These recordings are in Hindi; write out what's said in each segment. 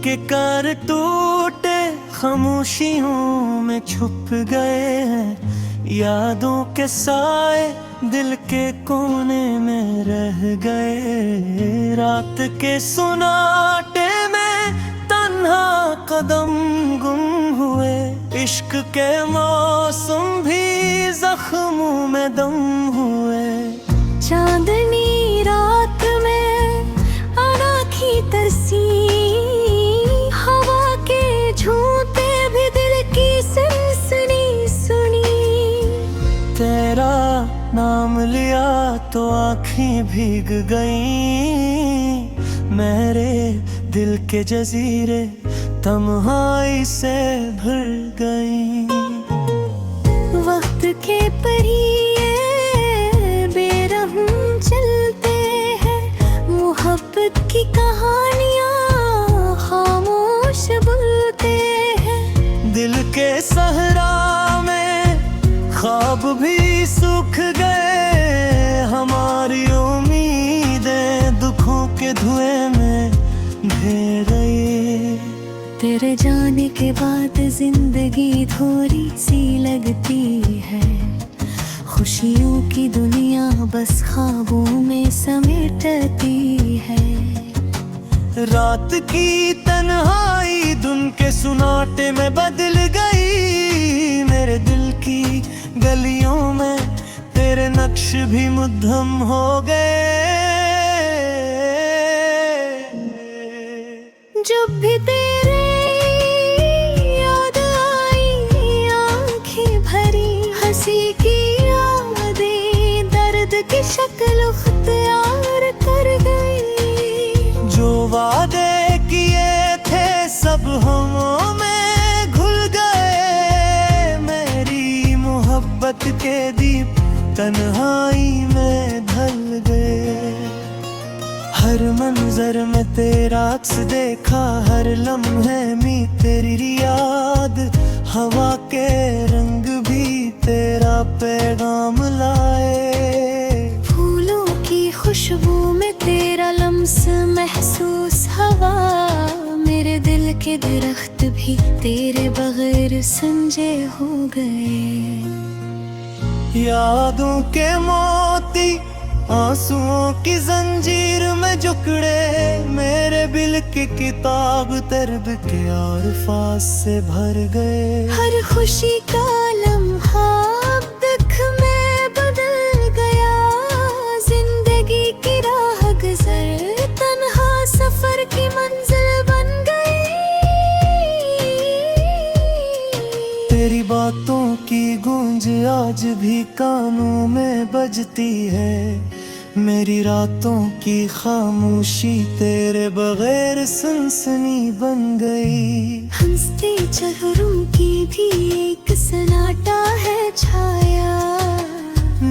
के कर टूटे खामोशियों में छुप गए हैं, यादों के साए दिल के कोने में रह गए। रात के सुनाटे में तन्हा कदम गुम हुए, इश्क के मौसम भी जख्मों में दम हुए। चांदनी रात में अनाखी तरसी, हवा के झूठे भी दिल की सनसनी सुनी। तेरा नाम लिया तो आँखें भीग गईं, मेरे दिल के जजीरे तन्हाई से भर गईं। वक्त के परिये बेरहम चलते हैं, मोहब्बत की कहानियाँ खामोश बोलते हैं। दिल के सहरा में ख्वाब भी सूख गए, हमारी उम्मीदें दुखों के धुएं में ढह गई। तेरे जाने के बाद जिंदगी थोड़ी सी लगती है, खुशियों की दुनिया बस ख्वाबों में समेटती है। रात की तन्हाई धुन के सुनाटे में बदल गई, मेरे दिल की गलियों में तेरे नक्श भी मुद्दम हो गए। जब भी तेरे याद आई आंखें भरी, हंसी की यादें दर्द की शक्ल अख्तियार कर गई। जो वादे किए थे सब हमों में घुल गए, मेरी मोहब्बत के दीप तन्हाई में ढल गए। हर मंजर में तेरा अक्स देखा, हर लम्हे में तेरी याद, हवा के रंग भी तेरा पैगाम लाए। फूलों की खुशबू में तेरा लम्स महसूस हवा, मेरे दिल के दरख्त भी तेरे बगैर संजे हो गए। यादों के मोती आंसुओं की जंजीर में जकड़े, मेरे दिल की किताब दर्द के अल्फाज से भर गए। हर खुशी का लम्हा अब दुख में बदल गया, जिंदगी की राह गुजर तन्हा सफर की मंजिल बन गई। तेरी बातों की गूंज आज भी कानों में बजती है, मेरी रातों की खामोशी तेरे बगैर सनसनी बन गई। हंसते चेहरों की भी एक सन्नाटा है छाया,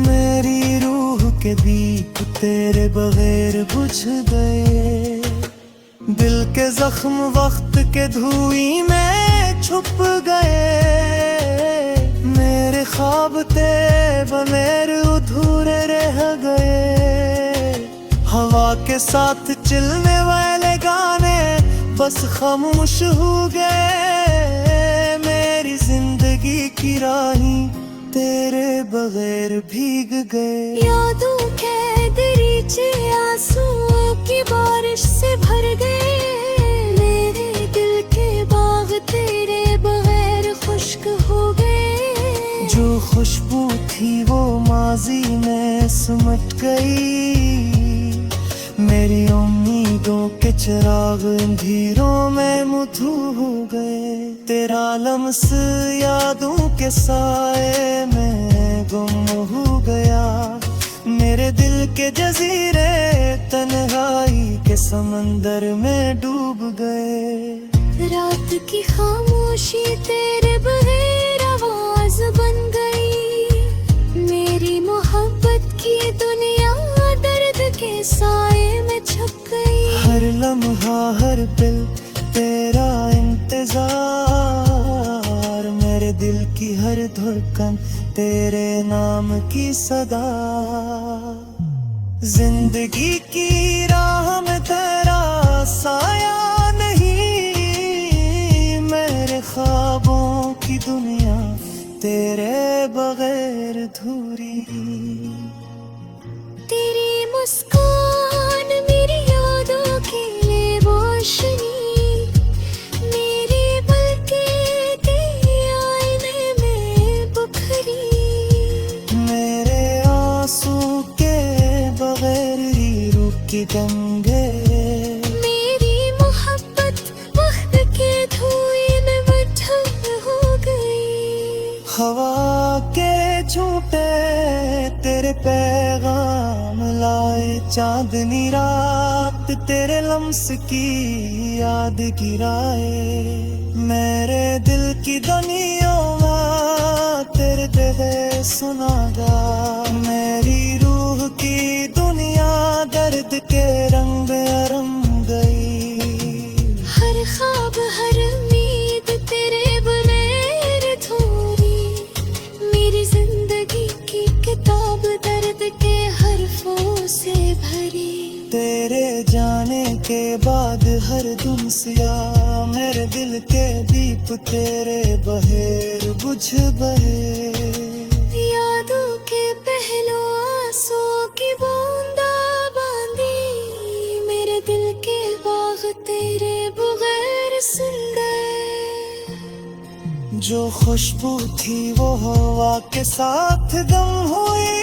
मेरी रूह के दीप तेरे बगैर बुझ गए। दिल के जख्म वक्त के धुएं में छुप गए, मेरे ख्वाब ते बगैर अधूरे रह गए। हवा के साथ चलने वाले गाने बस खामोश हो गए, मेरी जिंदगी की राहें तेरे बगैर भीग गए। यादों के दरीचे आंसुओं की बारिश से भर गए, मेरे दिल के बाग तेरे बगैर खुश्क हो गए। जो खुशबू थी वो माजी में सिमट गई, मेरी उम्मीदों के चिराग अंधेरों में मुधू हो गए। तेरा लम्स यादों के साए में गुम हो गया, मेरे दिल के जजीरे तन्हाई के समंदर में डूब गए। रात की खामोशी तेरे बगैर आवाज बन गई, मेरी मोहब्बत की दुनिया दर्द के साए में छुप गई। हर लम्हा हर पल तेरा इंतजार, मेरे दिल की हर धड़कन तेरे नाम की सदा। जिंदगी की राह में तेरा साया नहीं की दुनिया तेरे बगैर धूरी। तेरी मुस्कान मेरी यादों की लिए रोशनी, मेरी पलकें तेरे आईने में बुखरी। मेरे आंसू के बगैर ही रुकी गंगे, मेरी मोहब्बत वक्त के धुएं में मठम हो गई। हवा के झूठे तेरे पैगाम लाए, चांदनी रात तेरे लम्स की याद गिराए। मेरे दिल की दुनिया तेरे दिल सुनागा, मेरी रूह की दुनिया दर्द के रंग रंग गई। हर ख्वाब हर उम्मीद तेरे बगैर अधूरी, मेरी जिंदगी की किताब दर्द के हरफों से भरी। तेरे जाने के बाद हर धुन सिया, मेरे दिल के दीप तेरे बहेर बुझ बहे। यादों के पहलू आंसू की बूंदा बांधी, मेरे दिल के बाग तेरे बगैर सुन गए। जो खुशबू थी वो हवा के साथ दम हुई,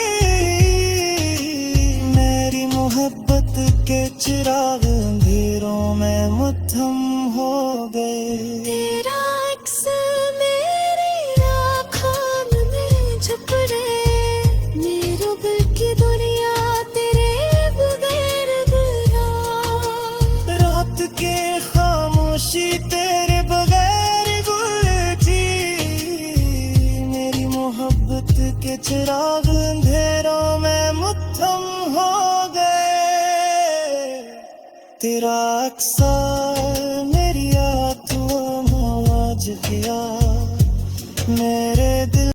मेरी मोहब्बत के चिराग अंधेरों में मुद्दम हो गए। तेरा अक्स मेरी आँखों में छुप रहे, मेरे दिल की दुनिया तेरे बगैर गुलाब। रात के खामोशी तेरे बगैर गुलती, मेरी मोहब्बत के चिराग अंधेरों में मुद्दम हो गए। तेरा अक्सर मेरी आंखों में आज गया, मेरे दिल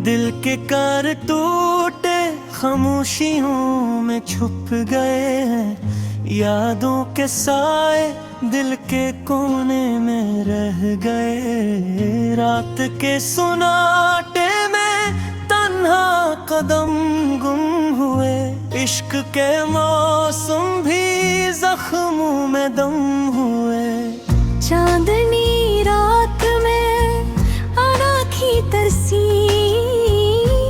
दिल के कर टूटे खामोशियों में छुप गए हैं। यादों के साए दिल के कोने में रह गए। रात के सुनाटे में तन्हा कदम गुम हुए, इश्क के मौसम भी जख्मों में दम हुए। चांदनी रात में अनाखी तरसी,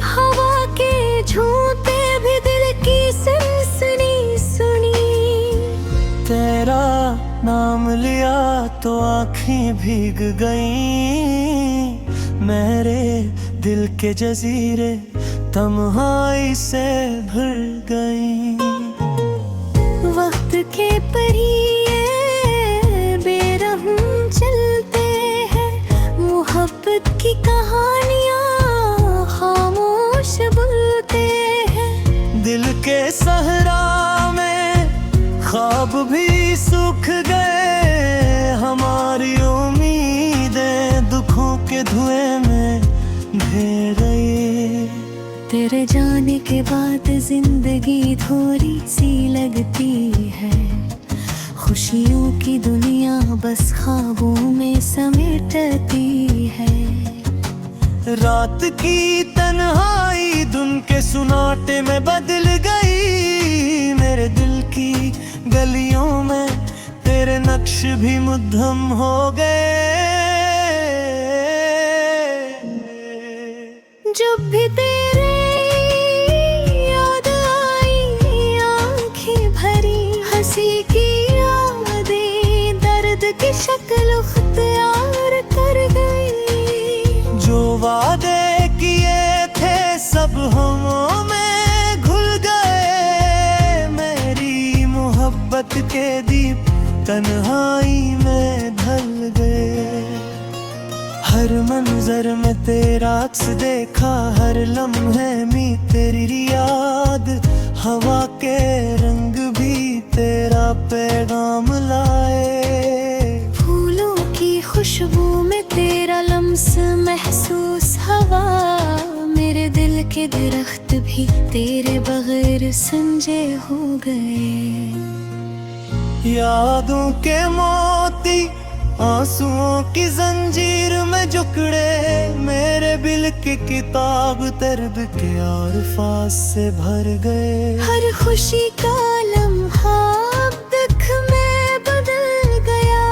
हवा के झूठे भी दिल की सनसनी सुनी। तेरा नाम लिया तो आँखें भीग गईं, मेरे दिल के जजीरे तन्हाई से भर गईं। वक्त के परिये बेरहम चलते हैं, मोहब्बत की कहानियाँ खामोश बोलते हैं। दिल के सहरा में ख्वाब भी सूख गए, हमारी उम्मीदें दुखों के धुएं में ढह गई। तेरे जाने के बाद जिंदगी थोड़ी सी लगती है, खुशियों की दुनिया बस ख्वाबों में समेटती है। रात की तन्हाई धुन के सुनाटे में बदल गई, मेरे दिल की गलियों में तेरे नक्श भी मुद्दम हो गए। जब भी तेरे याद आई आंखें भरी, हंसी की यादें दर्द की शक्ल अख्तियार कर गई। जो वादे किए थे सब हमों में घुल गए, मेरी मोहब्बत के दीप तन्हाई में ढल गए। हर मंजर में तेरा अक्स देखा, हर लम्हे में तेरी याद, हवा के रंग भी तेरा पैगाम लाए। फूलों की खुशबू में तेरा लम्स महसूस हवा, मेरे दिल के दरख्त भी तेरे बगैर संजे हो गए। यादों के मोती आंसुओं की जंजीर में जकड़े, मेरे दिल की किताब दर्द के अल्फाज से भर गए। हर खुशी का लम्हा अब दुख में बदल गया,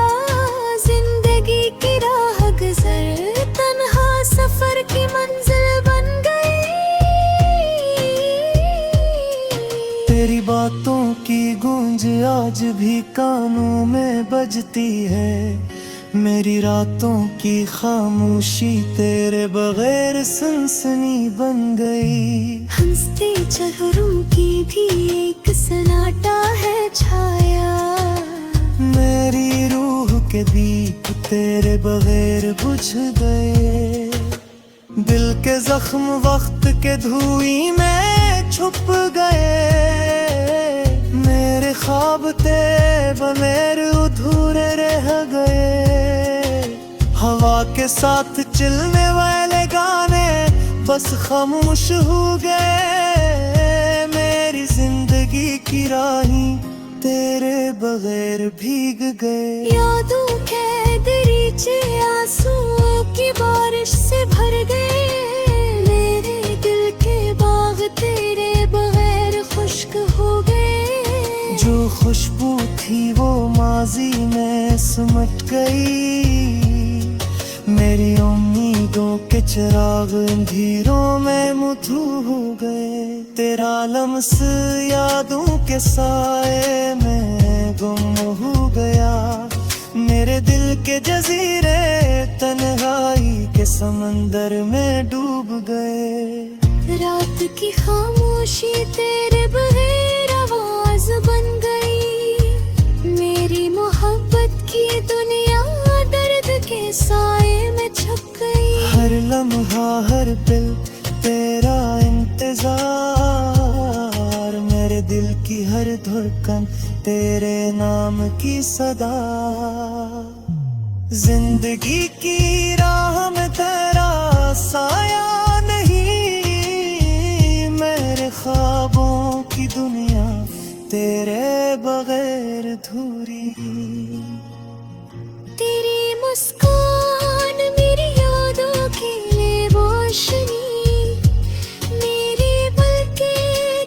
जिंदगी की राह गुजर तन्हा सफर की मंजिल बन गई। तेरी बातों की गूंज आज भी कानों में बजती है, मेरी रातों की खामोशी तेरे बगैर सनसनी बन गई। हंसते चेहरों की भी एक सन्नाटा है छाया, मेरी रूह के दीप तेरे बगैर बुझ गए। दिल के जख्म वक्त के धुएं में छुप गए, मेरे ख्वाब तेरे बगैर अधूरे रह गए। हवा के साथ चलने वाले गाने बस खामोश हो गए, मेरी जिंदगी की राहें तेरे बगैर भीग गए। यादों के दरीचे आंसुओं की बारिश से भर गए, मेरे दिल के बाग तेरे बगैर खुश्क हो गए। जो खुशबू थी वो माजी में सिमट गई, मेरी उम्मीदों के चिराग अंधेरों में मुधू हो गए। तेरा लम्स यादों के साए में गुम हो गया, मेरे दिल के जजीरे तन्हाई के समंदर में डूब गए। रात की खामोशी तेरे बगैर आवाज बन गई, मेरी मोहब्बत की दुनिया दर्द के साए में छुप गई। हर लम्हा हर दिल तेरा इंतजार, मेरे दिल की हर धड़कन तेरे नाम की सदा। जिंदगी की राह में तेरा साया नहीं, मेरे ख्वाबों की दुनिया तेरे बगैर अधूरी। तेरी मुस्कान मेरी यादों की लिए रोशनी, मेरी पलकें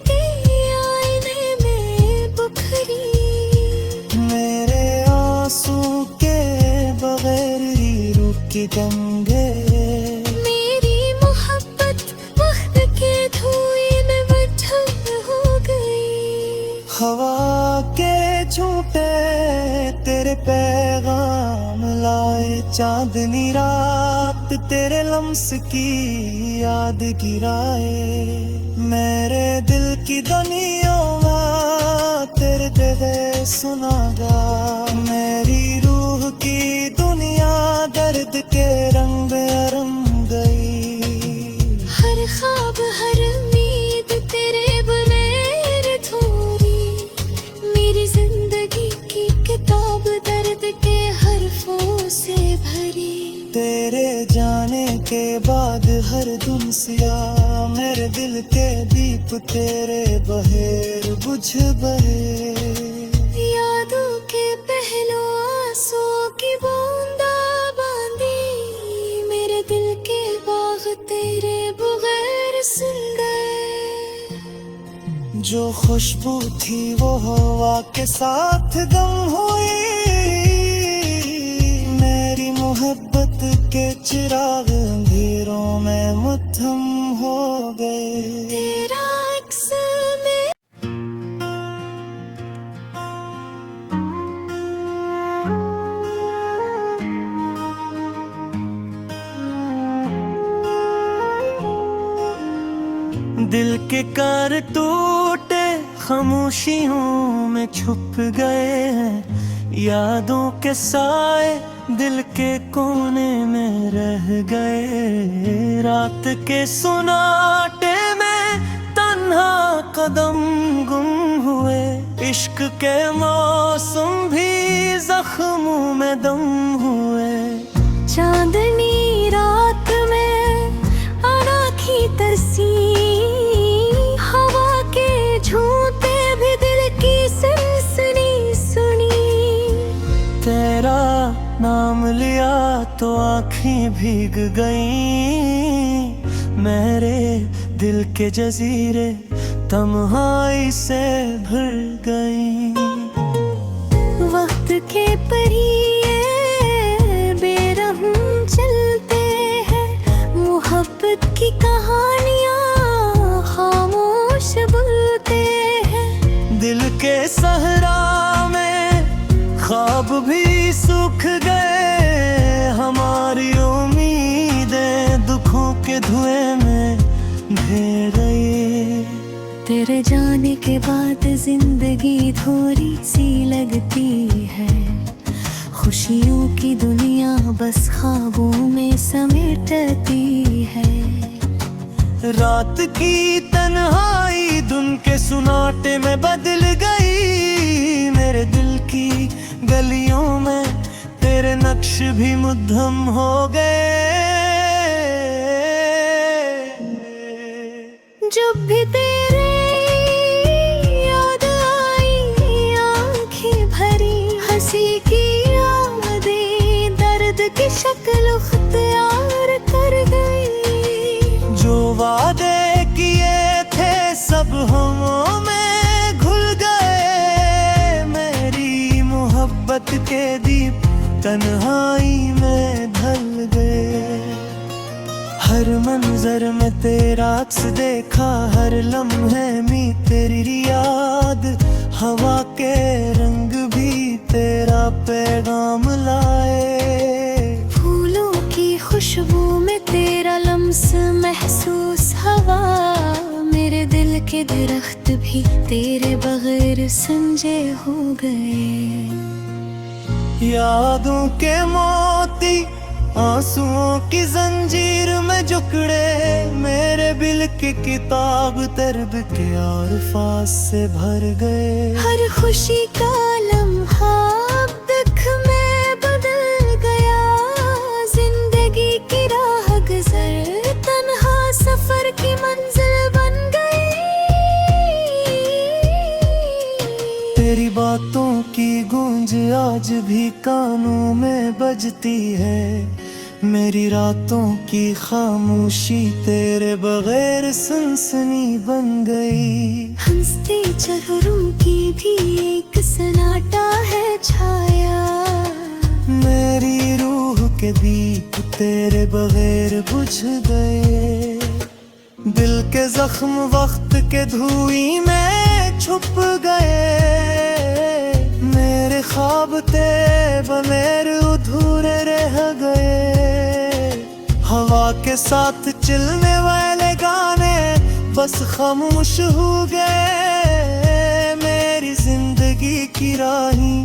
तेरे आईने में बिखरी। मेरे आंसू के बगैर रूह की गंगे, मेरी मोहब्बत वक्त के धुएं में मठम हो गई। हवा के झूठे तेरे पैगाम लाए, चांदनी रात तेरे लम्स की याद गिराए। मेरे दिल की दुनिया तेरे बगैर सुनागा, मेरी रूह की दुनिया दर्द के रंग रंग गई। हर ख्वाब हर उम्मीद तेरे बगैर अधूरी, मेरी जिंदगी की किताब दर्द के हरफों से भरी। तेरे जाने के बाद हर धुन सिया, मेरे दिल के दीप तेरे बहेर बुझ बहे। यादों के पहलू आंसुओं की बूंदा बांधी, मेरे दिल के बाग तेरे बगैर सुन गए। जो खुशबू थी वो हवा के साथ गम हुई, मेरी मोहब्बत के चिराग अंधेरों में मुत्थम हो गए। तेरा अक्स में दिल के कार टूटे खामोशियों में छुप गए हैं, यादों के साए दिल के कोने में रह गए। रात के सुनाटे में तन्हा कदम गुम हुए, इश्क के मौसम भी जख्मों में दम हुए। चांदनी रात में अनाखी तरसी आँखें भीग गईं, मेरे दिल के जजीरे तन्हाई से भर गईं। वक्त के परिये बेरहम चलते हैं, मोहब्बत की कहानियाँ खामोश बोलते हैं। दिल के सहरा में ख्वाब भी सूख गए, हमारी उम्मीदें दुखों के धुएं में ढह गई। तेरे जाने के बाद जिंदगी थोड़ी सी लगती है, खुशियों की दुनिया बस ख्वाबों में समेटती है। रात की तन्हाई धुन के सुनाटे में बदल गई, मेरे दिल की गलियों में तेरे नक्श भी मुद्दम हो गए। जब भी तेरे याद आई आंखें भरी, हंसी की यादें दर्द की शक्ल अख्तियार कर गई। जो वादे किए थे सब हवों में घुल गए, मेरी मोहब्बत के दीप तन्हाई में ढल गए। हर मंजर में तेरा अक्स देखा, हर लम्हे में तेरी याद, हवा के रंग भी तेरा पैगाम लाए। फूलों की खुशबू में तेरा लम्स महसूस हवा, मेरे दिल के दरख्त भी तेरे बगैर संजे हो गए। यादों के मोती आंसुओं की जंजीर में जकड़े, मेरे दिल की किताब दर्द के अल्फाज से भर गए। हर खुशी का लम्हा अब दुख में बदल गया, जिंदगी की राह गुजर तन्हा सफर की मंजिल बन गई। तेरी बातों की गूंज आज भी कानों में बजती है, मेरी रातों की खामोशी तेरे बगैर सनसनी बन गई। हंसते चेहरों की भी एक सन्नाटा है छाया, मेरी रूह के दीप तेरे बगैर बुझ गए। दिल के जख्म वक्त के धुएं में छुप गए, मेरे ख्वाब थे बगैर अधूरे रह गए। हवा के साथ चलने वाले गाने बस खामोश हो गए, मेरी जिंदगी की राहें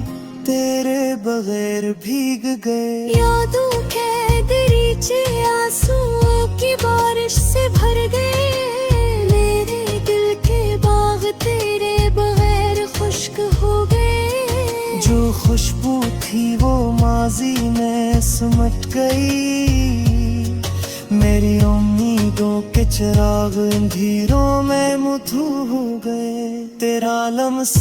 तेरे बगैर भीग गए। यादों के दरीचे आंसुओं की बारिश से भर गए, मेरे दिल के बाग तेरे बगैर खुश्क हो गए। जो खुशबू थी वो माजी में सिमट गई, मेरी उम्मीदों के चिराग अंधेरों में मुधू हो गए। तेरा लम्स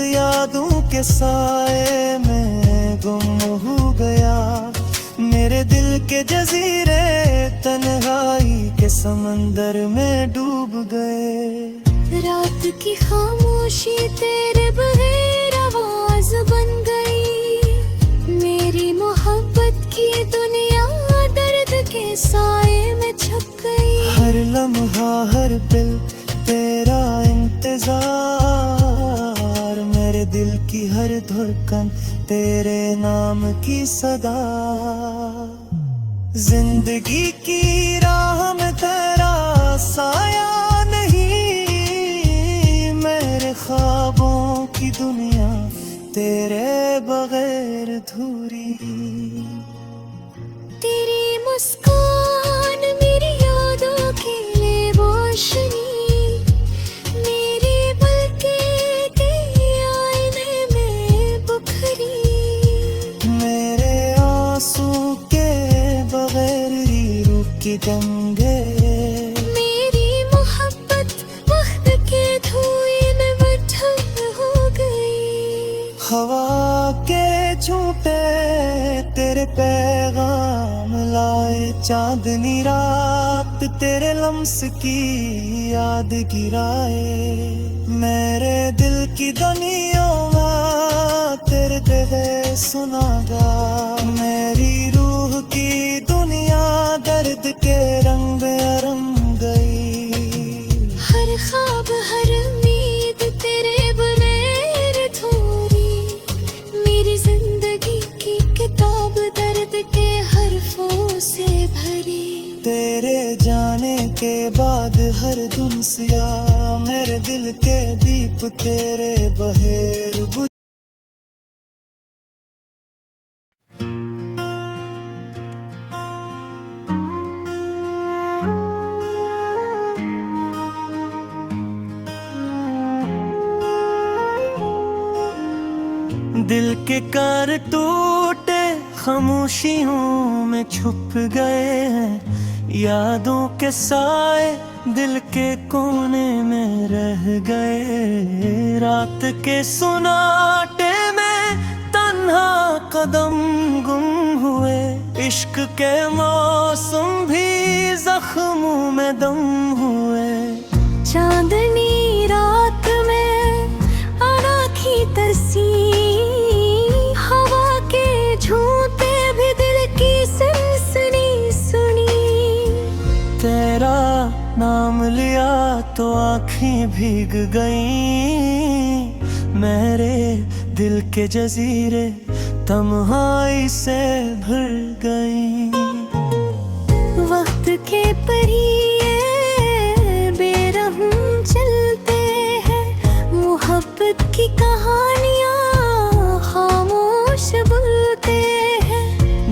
यादों के साए में गुम हो गया, मेरे दिल के जजीरे तन्हाई के समंदर में डूब गए। रात की खामोशी तेरे बगैर आवाज बन गई, मेरी मोहब्बत की दुनिया दर्द के साए में छुप गई। हर लम्हा हर पल तेरा इंतजार, मेरे दिल की हर धड़कन तेरे नाम की सदा। जिंदगी की राह में तेरा साया नहीं, मेरे ख्वाबों की दुनिया तेरे बगैर धूरी। तेरी मुस्कान मेरी यादों के लिए रोशनी, मेरी पलकें तेरे आईने में बुखरी। मेरे आंसू के बगैर रुक जंगे, मेरी मोहब्बत वक्त के धुएं में बदल हो गई। हवा के झूठे तेरे पैगाम लाए चांदनी रात तेरे लम्स की याद गिराए मेरे दिल की दुनिया में तेरे कहे सुनागा मेरी रूह की दुनिया दर्द के रंग रंग गई हर ख्वाब हर उम्मीद तेरे बगैर अधूरी मेरी जिंदगी की किताब दर्द के हरफों से भरी तेरे जाने के बाद हर दुनिया मेरे दिल के दीप तेरे बहेर बुझ दिल के कार टूटे खामोशियों में छुप गए हैं यादों के साए दिल के कोने में रह गए रात के सुनाटे में तन्हा कदम गुम हुए इश्क के मौसम भी जख्मों में दम हुए चांदनी रात में अनोखी तरसी हवा के झूठे भी दिल की सनसनी सुनी तेरा नाम लिया तो आँखें भीग गईं मेरे दिल के जजीरे तन्हाई से भर गईं वक्त के परिये बेरहम चलते हैं मोहब्बत की कहानियाँ खामोश बोलते हैं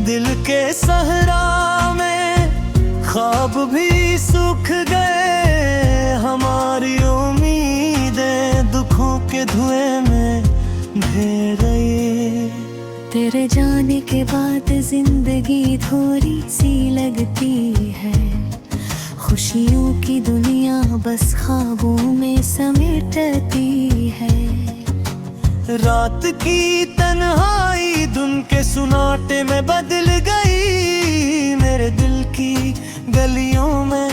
दिल के सहरा में ख्वाब भी सूख गए हमारी उम्मीदें दुखों के धुएं में ढह गई तेरे जाने के बाद जिंदगी थोड़ी सी लगती है खुशियों की दुनिया बस ख्वाबों में समेटती है रात की तन्हाई धुन के सुनाटे में बदल गई मेरे दिल की गलियों में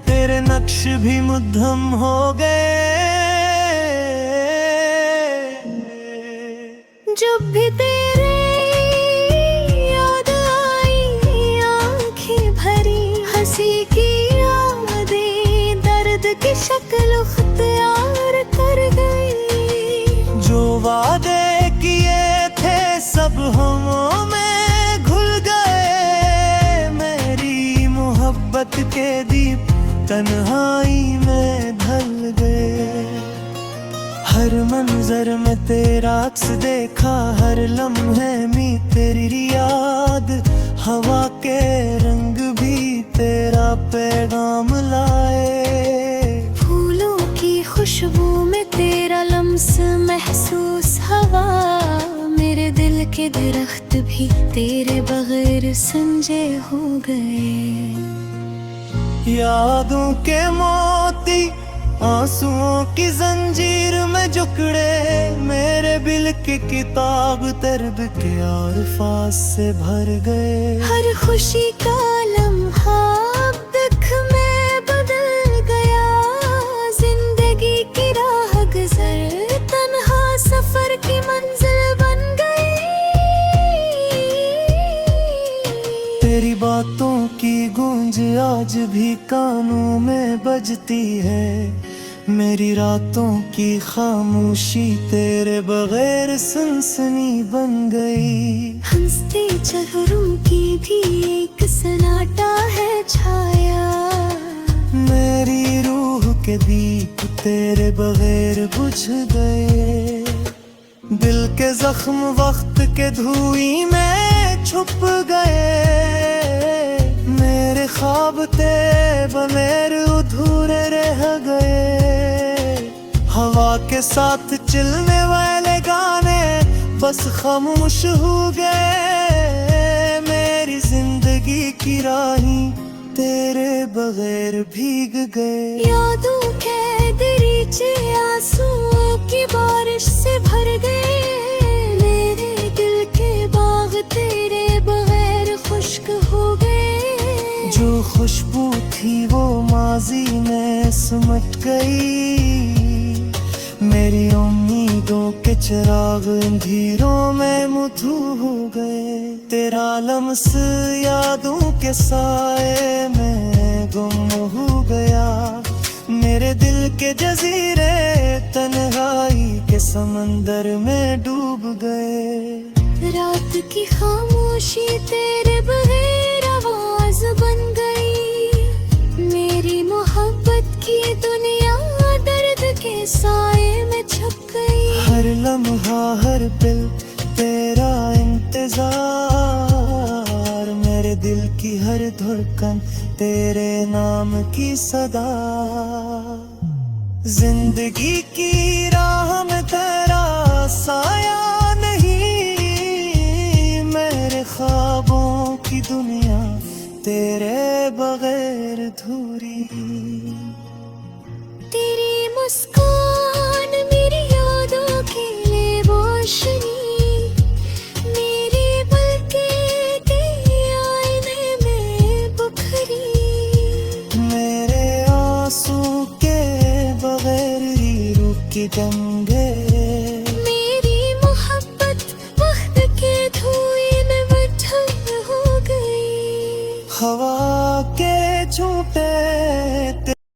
तेरे नक्श भी मुद्दम हो गए जब भी तेरे याद आई आंखें भरी हंसी की यादें दर्द की शक्ल अख्तियार कर गई जो वादे किए थे सब हमों में घुल गए मेरी मोहब्बत के दीप तन्हाई में ढल गए हर मंजर में तेरा अक्स देखा हर लम्हे में तेरी याद हवा के रंग भी तेरा पैगाम लाए फूलों की खुशबू में तेरा लम्स महसूस हवा मेरे दिल के दरख्त भी तेरे बगैर संजे हो गए यादों के मोती आंसुओं की जंजीर में जुकड़े मेरे दिल की किताब दर्द के अल्फाज से भर गए हर खुशी का लम्हा अब दुख में बदल गया जिंदगी की राह गुजर तन्हा सफर की मंजिल बन गई तेरी बातों की गूंज आज भी कानों में बजती है मेरी रातों की खामोशी तेरे बगैर सनसनी बन गई हंसते चेहरों की भी एक सन्नाटा है छाया मेरी रूह के दीप तेरे बगैर बुझ गए दिल के जख्म वक्त के धुएं में छुप गए मेरे ख्वाब तेरे बगैर अधूरे रह गए हवा के साथ चलने वाले गाने बस खामोश हो गए मेरी जिंदगी की राहें तेरे बगैर भीग गए यादों के दरीचे आंसुओं की बारिश से भर गए मेरे दिल के बाग तेरे खुशबू थी वो माजी में सिमट गई। मेरी उम्मीदों के चिराग अंधेरों में मुधू हो गए। तेरा लम्स यादों के साए में गुम हो गया। मेरे दिल के जजीरे तन्हाई के समंदर में डूब गए। रात की खामोशी तेरे बगैर आवाज बन गई। मेरी मोहब्बत की दुनिया दर्द के साए में छप गई। हर लम्हा हर पल तेरा इंतजार, मेरे दिल की हर धड़कन तेरे नाम की सदा। जिंदगी की राह में तेरा साया नहीं, मेरे ख्वाबों की दुनिया तेरे बगैर धूरी। तेरी मुस्कान मेरी यादों के लिए रोशनी। मेरी पलकें तेरे आईने में बुखरी। मेरे आंसू के बगैर रूह की गंगे